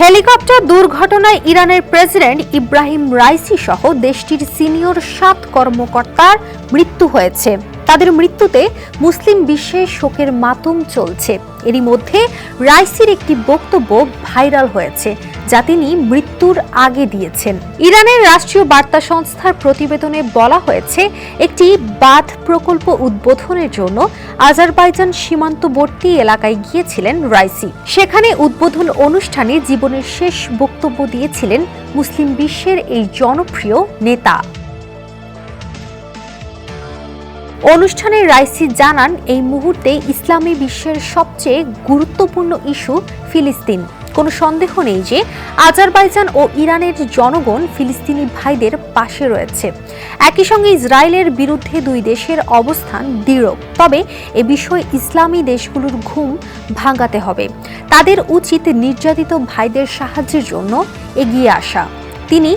Helicopter দুর্ঘটনায় ইরানের president Ebrahim Raisi সহ দেশটির সিনিয়র 7 কর্মকর্তার মৃত্যু হয়েছে। তাদের মৃত্যুতে মুসলিম বিশ্বে শোকের মাতম চলছে। এরই মধ্যে রাইসির একটি বক্তব্য ভাইরাল হয়েছে, যা তিনি মৃত্যুর আগে দিয়েছেন। ইরানের রাষ্ট্রীয় বার্তা সংস্থার প্রতিবেদনে বলা হয়েছে, একটি বাঁধ প্রকল্প উদ্বোধনের জন্য আজারবাইজান সীমান্তবর্তী এলাকায় গিয়েছিলেন রাইসি। সেখানে উদ্বোধন অনুষ্ঠানে জীবনের শেষ বক্তব্য দিয়েছিলেন মুসলিম বিশ্বের এই জনপ্রিয় নেতা। অনুষ্ঠানে রাইসি জানান, এই মুহূর্তে ইসলামী বিশ্বের সবচেয়ে গুরুত্বপূর্ণ ইস্যু ফিলিস্তিন। কোনো সন্দেহ নেই যে আজারবাইজান ও ইরানের জনগণ ফিলিস্তিনি ভাইদের পাশে রয়েছে। একই সঙ্গে ইসরায়েলের বিরুদ্ধে দুই দেশের অবস্থান দৃঢ়। তবে এ বিষয়ে ইসলামী দেশগুলোর ঘুম ভাঙাতে হবে। তাদের উচিত নির্যাতিত ভাইদের সাহায্যের জন্য এগিয়ে আসা। তিনি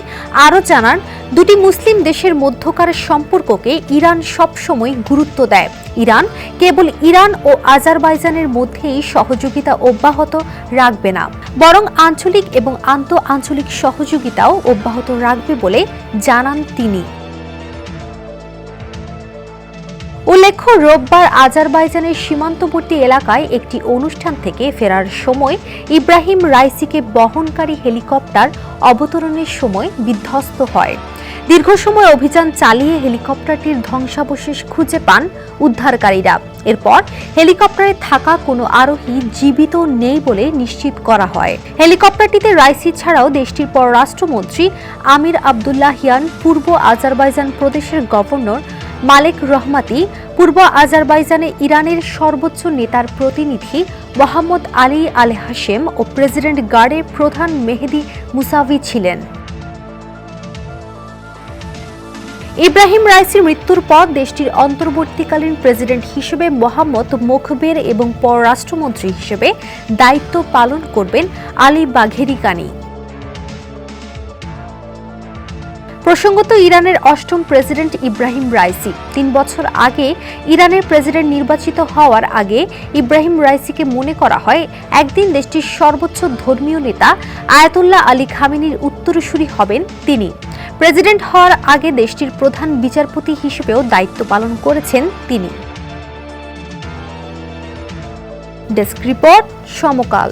আরও জানান, দুটি মুসলিম দেশের মধ্যকার সম্পর্ককে ইরান সবসময় গুরুত্ব দেয়। ইরান কেবল ইরান ও আজারবাইজানের মধ্যেই সহযোগিতা অব্যাহত রাখবে না, বরং আঞ্চলিক এবং আন্তঃআঞ্চলিক সহযোগিতাও অব্যাহত রাখবে বলে জানান তিনি। উল্লেখ্য, রোববার আজারবাইজানের সীমান্তবর্তী এলাকায় একটি অনুষ্ঠান থেকে ফেরার সময় ইব্রাহিম রাইসিকে বহনকারী হেলিকপ্টার অবতরণের সময় বিধ্বস্ত হয়। দীর্ঘ সময় অভিযান চালিয়ে হেলিকপ্টারটির ধ্বংসাবশেষ খুঁজে পান উদ্ধারকারীরা। এরপর হেলিকপ্টারে থাকা কোনো আরোহী জীবিত নেই বলে নিশ্চিত করা হয়। হেলিকপ্টারটিতে রাইসি ছাড়াও দেশটির পররাষ্ট্রমন্ত্রী আমির আবদুল্লাহিয়ান, পূর্ব আজারবাইজান প্রদেশের গভর্নর মালেক রহমাতি, পূর্ব আজারবাইজানে ইরানের সর্বোচ্চ নেতার প্রতিনিধি মোহাম্মদ আলী আল হাশেম ও প্রেসিডেন্ট গার্ডের প্রধান মেহেদি মুসাভি ছিলেন। ইব্রাহিম রাইসির মৃত্যুর পর দেশটির অন্তর্বর্তীকালীন প্রেসিডেন্ট হিসেবে মোহাম্মদ মোখবের এবং পররাষ্ট্রমন্ত্রী হিসেবে দায়িত্ব পালন করবেন আলী বাঘেরি কানি। প্রসঙ্গত, ইরানের 8ম প্রেসিডেন্ট ইব্রাহিম রাইসি 3 বছর আগে ইরানের প্রেসিডেন্ট নির্বাচিত হওয়ার আগে ইব্রাহিম রাইসিকে মনে করা হয় একদিন দেশটির সর্বোচ্চ ধর্মীয় নেতা আয়াতুল্লাহ আলী খামেনির উত্তরসূরি হবেন তিনি। প্রেসিডেন্ট হওয়ার আগে দেশটির প্রধান বিচারপতি হিসেবেও দায়িত্ব পালন করেছেন তিনি। ডেস্ক রিপোর্ট, সমকাল।